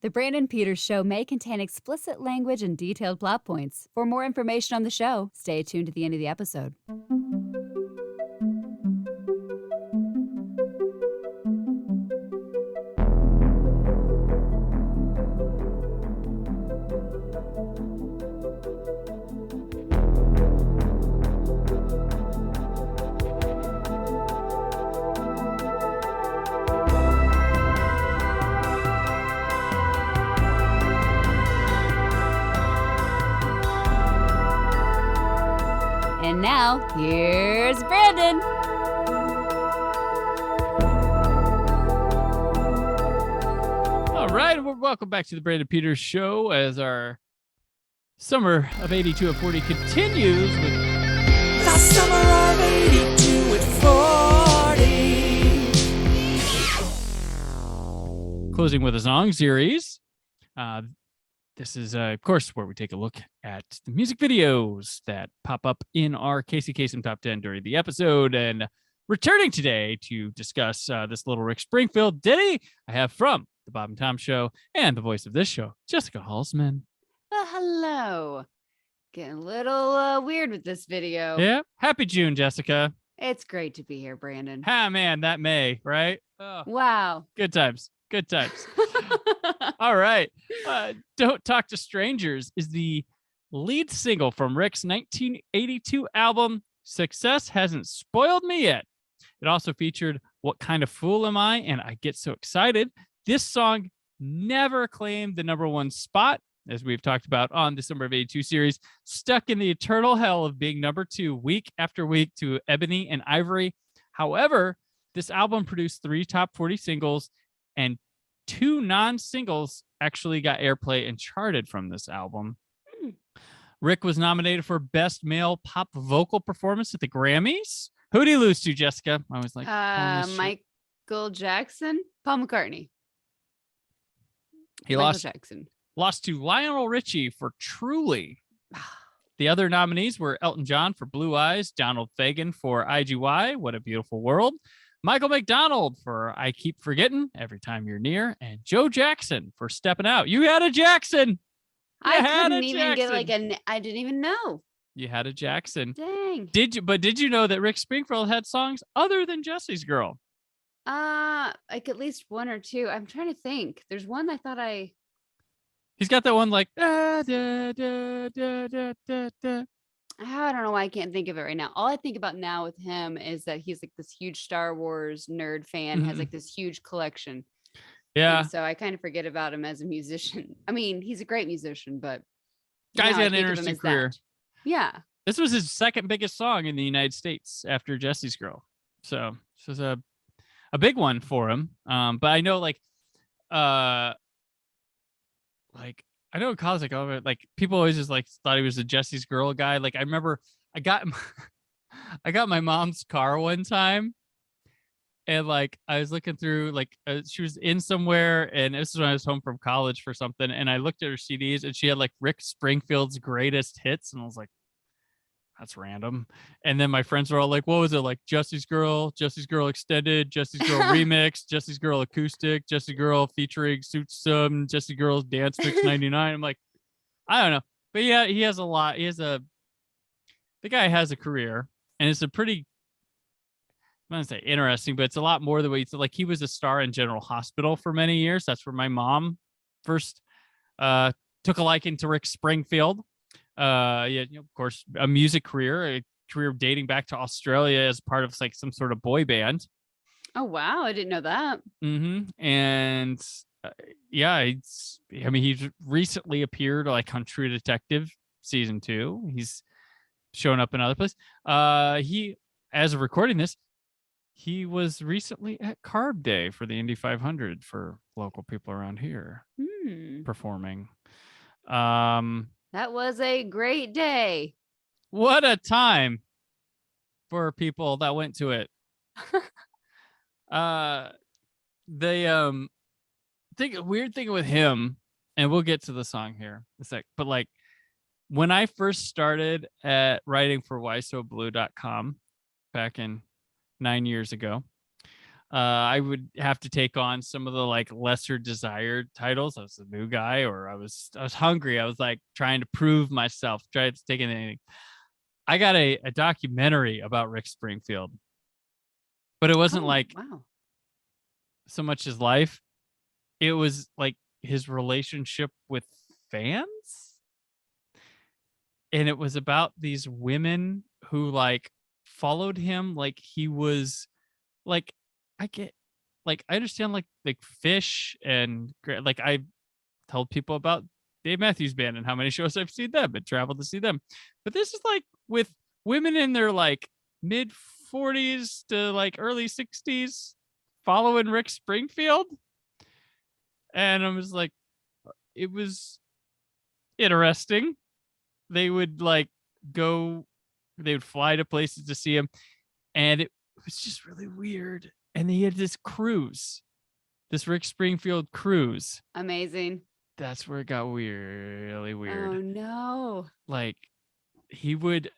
The Brandon Peters Show may contain explicit language and detailed plot points. For more information on the show, stay tuned to the end of the episode. And now, here's Brandon. All right, welcome back to the Brandon Peters Show as our summer of 82 at 40 continues with the summer of 82 at 40. Closing with a song series. This is, of course, where we take a look at the music videos that pop up in our Casey Kasem Top 10 during the episode. And returning today to discuss this little Rick Springfield ditty, I have from The Bob and Tom Show and the voice of this show, Jessica Alsman. Hello. Getting a little weird with this video. Yeah. Happy June, Jessica. It's great to be here, Brandon. Ah, man, that May, right? Oh, wow. Good times. Good times. All right. Don't Talk to Strangers is the lead single from Rick's 1982 album, Success Hasn't Spoiled Me Yet. It also featured What Kind of Fool Am I? And I Get So Excited. This song never claimed the number one spot, as we've talked about on the Summer of 82 series, stuck in the eternal hell of being number 2 week after week to Ebony and Ivory. However, this album produced 3 top 40 singles, and 2 non-singles actually got airplay and charted from this album. Rick was nominated for Best Male Pop Vocal Performance at the Grammys. Who did he lose to, Jessica? I was like, Michael Jackson, Paul McCartney. He lost to Lionel Richie for Truly. The other nominees were Elton John for Blue Eyes, Donald Fagen for IGY, What a Beautiful World, Michael McDonald for I Keep Forgetting, Every Time You're Near, and Joe Jackson for Stepping Out. You had a Jackson. I couldn't even get I didn't even know. You had a Jackson. Dang. Did you know that Rick Springfield had songs other than Jesse's Girl? Like at least 1 or 2. I'm trying to think. There's one I thought He's got that one like da, da, da, da, da, da, da. I don't know why I can't think of it right now. All I think about now with him is that he's like this huge Star Wars nerd fan, has like this huge collection. Yeah. And so I kind of forget about him as a musician. I mean, he's a great musician, but guy's had an interesting career. Yeah. This was his second biggest song in the United States after Jesse's Girl. So this was a big one for him. But I know I know in college, people always just thought he was a Jesse's Girl guy. Like I remember I got my mom's car one time, and I was looking through she was in somewhere, and this is when I was home from college for something, and I looked at her CDs, and she had Rick Springfield's greatest hits, and I was like, that's random. And then my friends were all like, what was it, Jesse's Girl Extended, Jesse's Girl Remix, Jesse's Girl Acoustic, Jesse's Girl featuring Suits Some, Jesse's Girl's Dance Mix 99. I'm like, I don't know. But yeah, he has a lot. The guy has a career, and it's a pretty, I'm not gonna say interesting, but it's a lot more the way he was a star in General Hospital for many years. That's where my mom first took a liking to Rick Springfield. Of course, a music career, a career dating back to Australia as part of some sort of boy band. Oh wow, I didn't know that. And he's recently appeared on True Detective season 2. He's shown up in other places. He, as of recording this, he was recently at Carb Day for the Indy 500 for local people around here performing. That was a great day. What a time for people that went to it. Weird thing with him, and we'll get to the song here in a sec, but when I first started at writing for whysoblue.com back in 9 years ago, I would have to take on some of the like lesser desired titles. I was a new guy, or I was hungry. I was like trying to prove myself, trying to take anything. I got a documentary about Rick Springfield, but it wasn't Oh, like wow. so much his life. It was like his relationship with fans. And it was about these women who like followed him like he was like I get like I understand like Fish and like I told people about Dave Matthews Band and how many shows I've seen them and traveled to see them. But this is like with women in their like mid 40s to like early 60s following Rick Springfield. And I was like, it was interesting. They would like go, they would fly to places to see him. And it was just really weird. And he had this cruise, this Rick Springfield cruise. Amazing. That's where it got really weird. Oh no. Like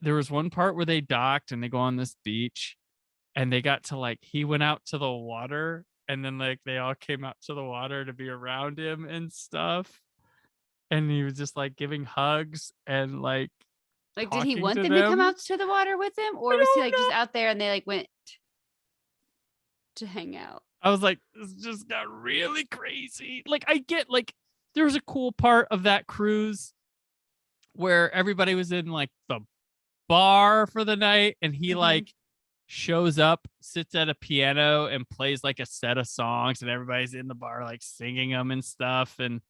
there was one part where they docked and they go on this beach and they got to like, he went out to the water and then like they all came out to the water to be around him and stuff. And he was just like giving hugs and like Did he talking want to them to come them. out to the water with him, or I was he don't like just know. out there and they like went to hang out? I was like, this just got really crazy. Like I get like there was a cool part of that cruise where everybody was in like the bar for the night and he Mhm. like shows up, sits at a piano and plays like a set of songs and everybody's in the bar like singing them and stuff. And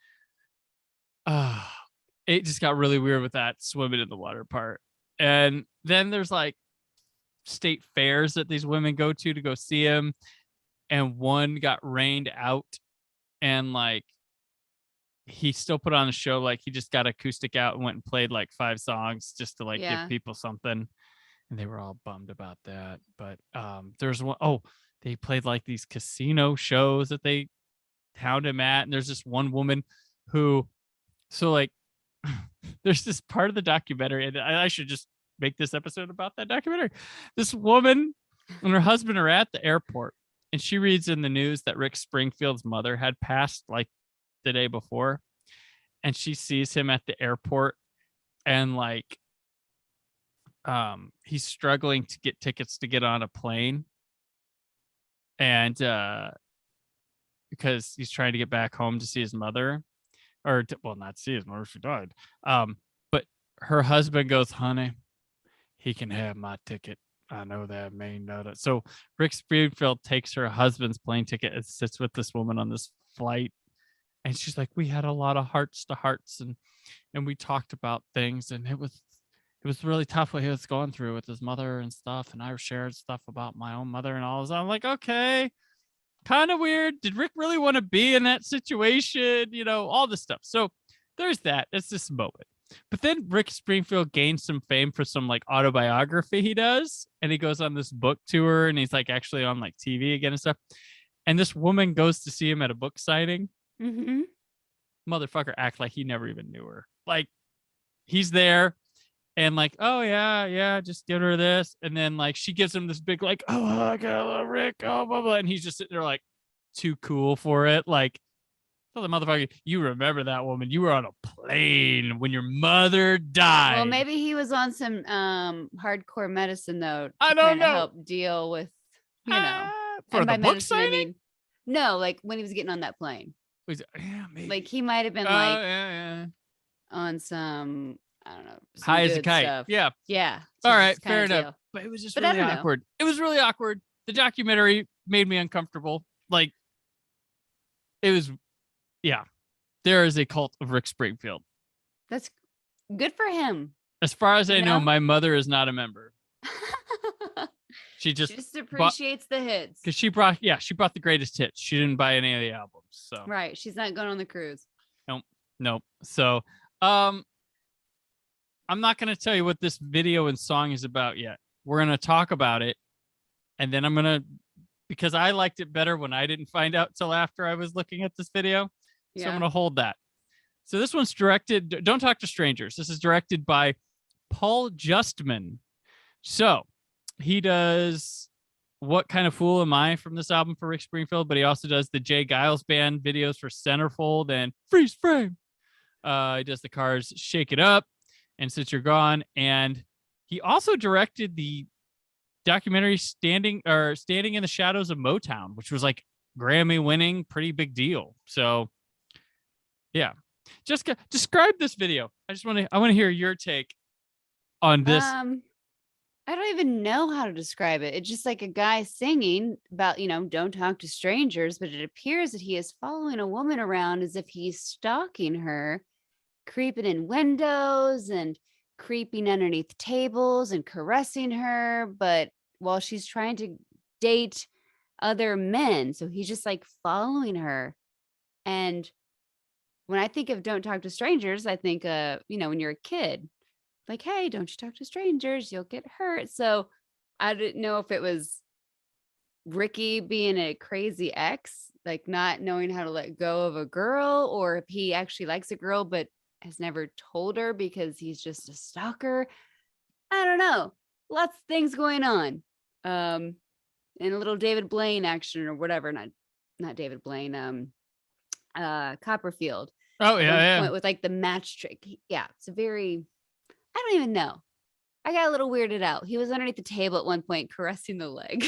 it just got really weird with that swimming in the water part. And then there's like state fairs that these women go to go see him. And one got rained out and like he still put on a show. Like he just got acoustic out and went and played like 5 songs just to like Yeah. give people something. And they were all bummed about that. But there's one, oh, they played like these casino shows that they hound him at. And there's this one woman who, so like, there's this part of the documentary, and I should just make this episode about that documentary. This woman and her husband are at the airport, and she reads in the news that Rick Springfield's mother had passed like the day before, and she sees him at the airport, and like, he's struggling to get tickets to get on a plane, and because he's trying to get back home to see his mother. Or well, not see his mother, she died. But her husband goes, honey, he can have my ticket. I know that may know that. So Rick Springfield takes her husband's plane ticket and sits with this woman on this flight. And she's like, we had a lot of hearts to hearts and we talked about things, and it was really tough what he was going through with his mother and stuff. And I shared stuff about my own mother and all this. I'm like, okay. Kind of weird. Did Rick really want to be in that situation? You know, all this stuff. So there's that. It's this moment. But then Rick Springfield gains some fame for some like autobiography he does. And he goes on this book tour and he's like actually on like TV again and stuff. And this woman goes to see him at a book signing. Mm-hmm. Motherfucker act like he never even knew her. Like he's there. And like, oh yeah, just give her this. And then like she gives him this big like, oh, I love Rick, oh blah blah. And he's just sitting there like too cool for it. Like, oh, the motherfucker, you remember that woman. You were on a plane when your mother died. Well, maybe he was on some hardcore medicine though. I To don't kind of know. help deal with, you know. For And the by book medicine, I signing? mean, no, like when he was getting on that plane. Yeah, maybe. Like he might have been Oh, like yeah. on some, I don't know, some High as a good kite. stuff. Yeah. Yeah. All to right, just kinda fair enough. deal. But it was just But I really don't know. awkward. It was really awkward. The documentary made me uncomfortable. Like it was, yeah. There is a cult of Rick Springfield. That's good for him. As far as I know, No? my mother is not a member. She just appreciates the hits. because she brought the greatest hits. She didn't buy any of the albums. So Right. She's not going on the cruise. nope. So I'm not gonna tell you what this video and song is about yet. We're gonna talk about it, and then I'm gonna, because I liked it better when I didn't find out till after I was looking at this video. So I'm Yeah. gonna hold that. So this one's directed, Don't Talk to Strangers. This is directed by Paul Justman. So he does What Kind of Fool Am I from this album for Rick Springfield, but he also does the Jay Giles Band videos for Centerfold and Freeze Frame. He does the Cars Shake It Up and Since You're Gone. And he also directed the documentary Standing in the Shadows of Motown, which was like Grammy winning, pretty big deal. So yeah. Jessica, describe this video. I want to hear your take on this. I don't even know how to describe it. It's just like a guy singing about, don't talk to strangers, but it appears that he is following a woman around as if he's stalking her, creeping in windows and creeping underneath tables and caressing her, but while she's trying to date other men. So he's just like following her. And when I think of don't talk to strangers, I think, when you're a kid, like, hey, don't you talk to strangers, you'll get hurt. So I didn't know if it was Ricky being a crazy ex, like not knowing how to let go of a girl, or if he actually likes a girl but has never told her because he's just a stalker. I don't know. Lots of things going on. And a little David Blaine action or whatever. Not David Blaine. Copperfield. Oh yeah. Point with like the match trick. Yeah, it's a very. I don't even know. I got a little weirded out. He was underneath the table at one point, caressing the leg,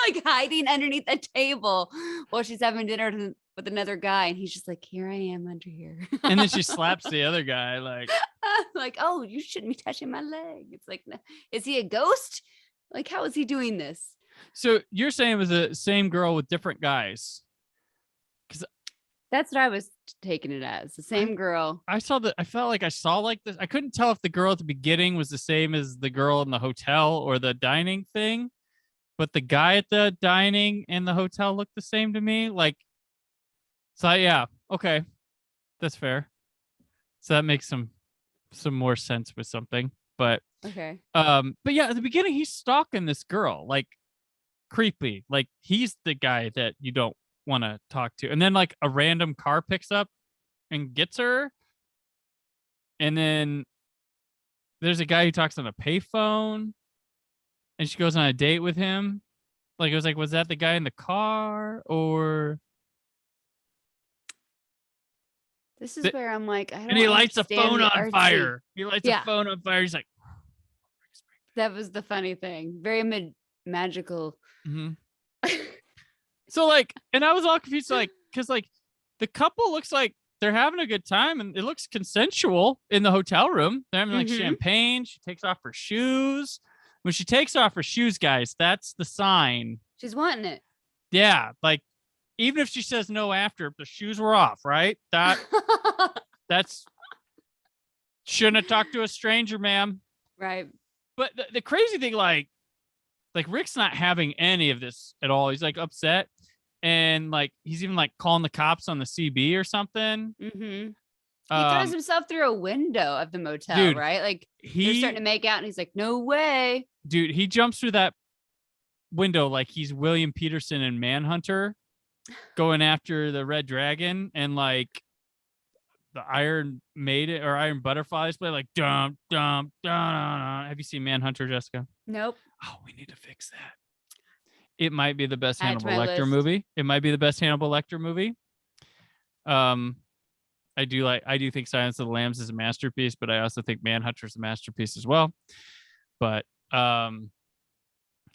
like hiding underneath the table while she's having dinner with another guy, and he's just like, "Here I am under here." And then she slaps the other guy, like, "Oh, you shouldn't be touching my leg." It's like, is he a ghost? Like, how is he doing this? So you're saying it was the same girl with different guys? That's what I was taking it as, the same girl. I felt like I saw like this. I couldn't tell if the girl at the beginning was the same as the girl in the hotel or the dining thing, but the guy at the dining and the hotel looked the same to me. Like, so yeah, okay, that's fair. So that makes some more sense with something. But okay. But yeah, at the beginning he's stalking this girl, like creepy. Like he's the guy that you don't want to talk to, and then like a random car picks up and gets her, and then there's a guy who talks on a payphone and she goes on a date with him. Like, it was like, was that the guy in the car? Or this is where I'm like, I don't. And he lights a phone on fire. He lights a phone on fire. He's like, that was the funny thing. Very magical. Mm-hmm. So like, and I was all confused, like, because like the couple looks like they're having a good time and it looks consensual in the hotel room. They're having like champagne. She takes off her shoes. When she takes off her shoes, guys, that's the sign. She's wanting it. Yeah. Like, even if she says no after, if the shoes were off, right? That's shouldn't have talked to a stranger, ma'am. Right. But the crazy thing, like Rick's not having any of this at all. He's like upset. And like he's even like calling the cops on the CB or something. Mm-hmm. He throws himself through a window of the motel, dude, right? Like they're starting to make out, and he's like, "No way, dude!" He jumps through that window like he's William Peterson in Manhunter, going after the Red Dragon, and like the Iron Maiden or Iron Butterflies play like dum dum dum. Have you seen Manhunter, Jessica? Nope. Oh, we need to fix that. It might be the best Hannibal Lecter movie. It might be the best Hannibal Lecter movie. I do think Silence of the Lambs is a masterpiece, but I also think Manhunter is a masterpiece as well. But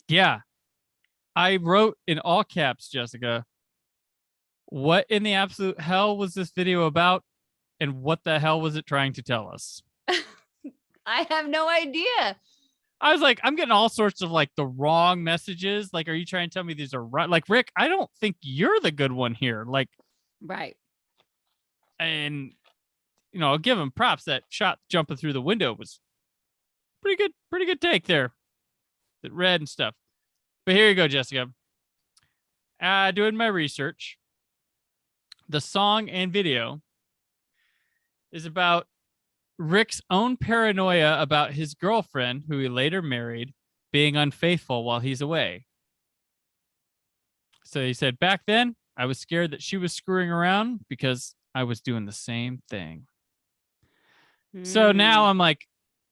yeah, I wrote in all caps, Jessica, what in the absolute hell was this video about, and what the hell was it trying to tell us? I have no idea. I was like, I'm getting all sorts of like the wrong messages. Like, are you trying to tell me these are right? Like, Rick, I don't think you're the good one here. Like, right. And, I'll give him props. That shot jumping through the window was pretty good take there. That red and stuff. But here you go, Jessica. Doing my research. The song and video is about Rick's own paranoia about his girlfriend, who he later married, being unfaithful while he's away. So he said, back then, I was scared that she was screwing around because I was doing the same thing. So now I'm like,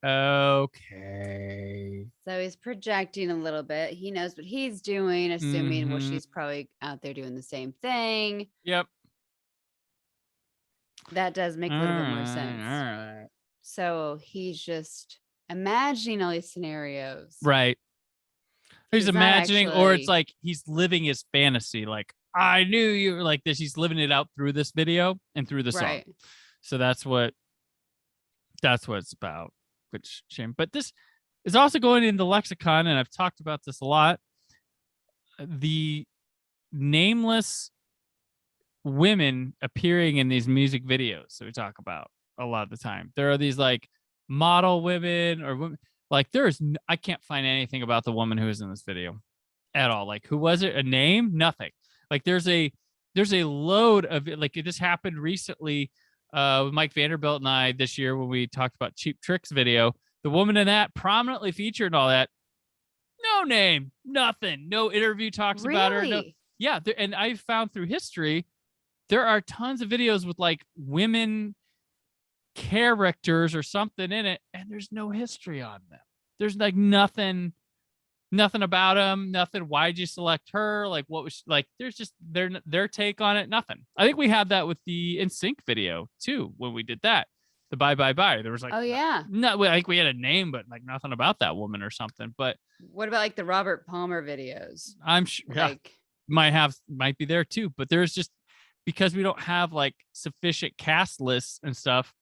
okay. So he's projecting a little bit. He knows what he's doing, assuming well, Mhm. she's probably out there doing the same thing. Yep. That does make a little bit more All sense. right. So he's just imagining all these scenarios. Right. He's not imagining, or it's actually- like he's living his fantasy. Like, I knew you were like this. He's living it out through this video and through the Right. song. So that's what it's about. Which shame. But this is also going into lexicon, and I've talked about this a lot. The nameless women appearing in these music videos that we talk about a lot of the time. There are these like model women or women. Like I can't find anything about the woman who is in this video at all. Like, who was it? A name? Nothing. Like there's a load of it. Like this happened recently with Mike Vanderbilt and I this year when we talked about Cheap Tricks video. The woman in that prominently featured and all that. No name, nothing. No interview talks about her. No, Really? yeah. And I've found through history, there are tons of videos with like women characters or something in it, and there's no history on them. There's like nothing about them, nothing. Why'd you select her? Like, what was like? There's just their take on it. Nothing. I think we had that with the NSYNC video too when we did that. The Bye Bye Bye. There was like, Oh yeah. no, I think we had a name, but like nothing about that woman or something. But What about like the Robert Palmer videos? I'm sure Like, might be there too. But there's just because we don't have like sufficient cast lists and stuff.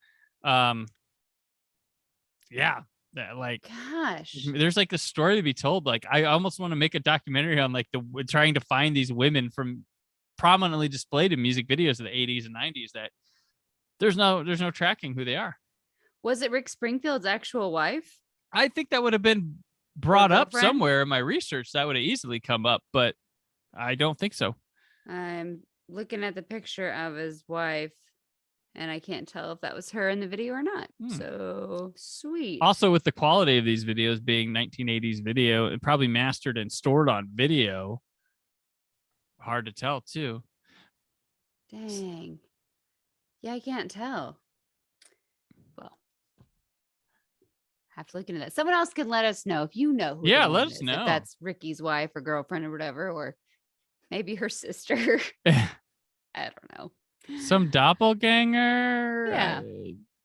Yeah, like gosh. there's like a story to be told. Like I almost want to make a documentary on like trying to find these women from prominently displayed in music videos of the 80s and 90s that there's no tracking who they are. Was it Rick Springfield's actual wife? I think that would have been brought up girlfriend? somewhere in my research. That would have easily come up, but I don't think so. I'm looking at the picture of his wife, and I can't tell if that was her in the video or not. So sweet. Also, with the quality of these videos being 1980s video and probably mastered and stored on video, hard to tell too. Dang. Yeah, I can't tell. Well, have to look into that. Someone else can let us know if you know who. Yeah, the let woman us is, know. if that's Ricky's wife or girlfriend or whatever, or maybe her sister. I don't know. Some doppelganger. Yeah.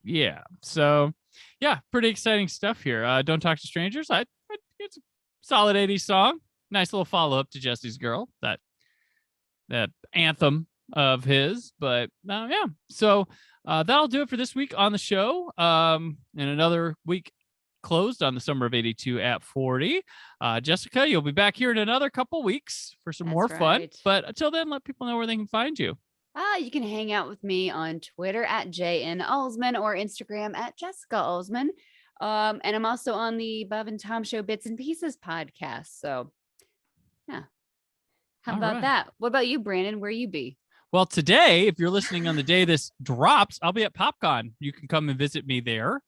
Yeah. So, yeah, pretty exciting stuff here. Don't Talk to Strangers. It's a solid 80s song. Nice little follow up to Jesse's Girl. That anthem of his. But yeah. So that'll do it for this week on the show. And another week closed on the summer of 82 at 40. Jessica, you'll be back here in another couple weeks for some more fun. right. But until then, let people know where they can find you. You can hang out with me on Twitter at JN Alsman or Instagram at Jessica Alsman. And I'm also on the Bob and Tom Show Bits and Pieces podcast. So, yeah. How All about right. that? What about you, Brandon? Where you be? Well, today, if you're listening on the day this drops, I'll be at PopCon. You can come and visit me there.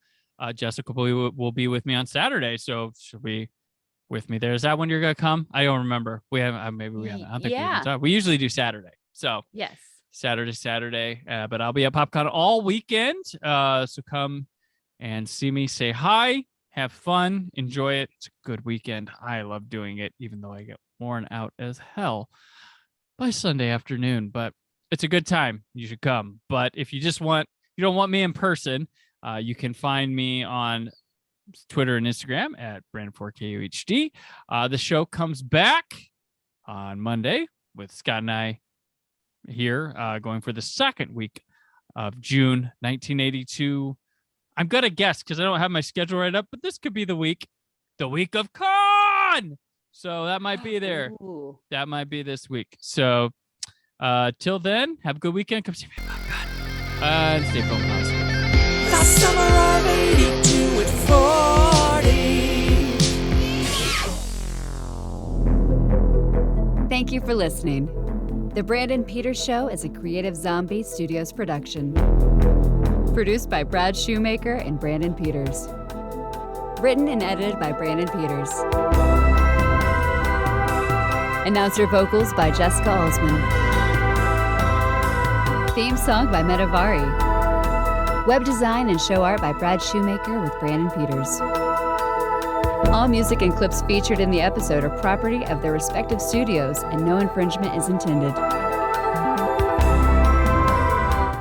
Jessica will be with me on Saturday, so she'll be with me there. Is that when you're gonna come? I don't remember. We haven't. Maybe we haven't. I don't think we even talked. We usually do Saturday. So Yes. Saturday. But I'll be at PopCon all weekend. So come and see me. Say hi. Have fun. Enjoy it. It's a good weekend. I love doing it, even though I get worn out as hell by Sunday afternoon. But it's a good time. You should come. But if you don't want me in person, you can find me on Twitter and Instagram at Brandon4KUHD. The show comes back on Monday with Scott and I here, going for the second week of June 1982. I'm going to guess because I don't have my schedule right up, but this could be the week of Con. So that might be there. Ooh. That might be this week. So till then, have a good weekend. Come see me at PopCon. And stay phone positive. The summer of 82 at 40. Thank you for listening. The Brandon Peters Show is a Creative Zombie Studios production. Produced by Brad Shoemaker and Brandon Peters. Written and edited by Brandon Peters. Announcer vocals by Jessica Alsman. Theme song by Metavari. Web design and show art by Brad Shoemaker with Brandon Peters. All music and clips featured in the episode are property of their respective studios, and no infringement is intended.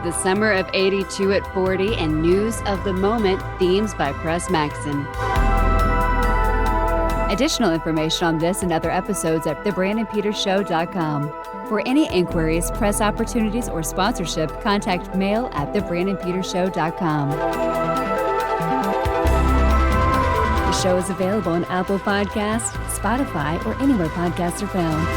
The Summer of 82 at 40 and News of the Moment themes by Pres Maxson. Additional information on this and other episodes at thebrandonpetershow.com. For any inquiries, press opportunities, or sponsorship, contact mail@thebrandonpetershow.com. The show is available on Apple Podcasts, Spotify, or anywhere podcasts are found.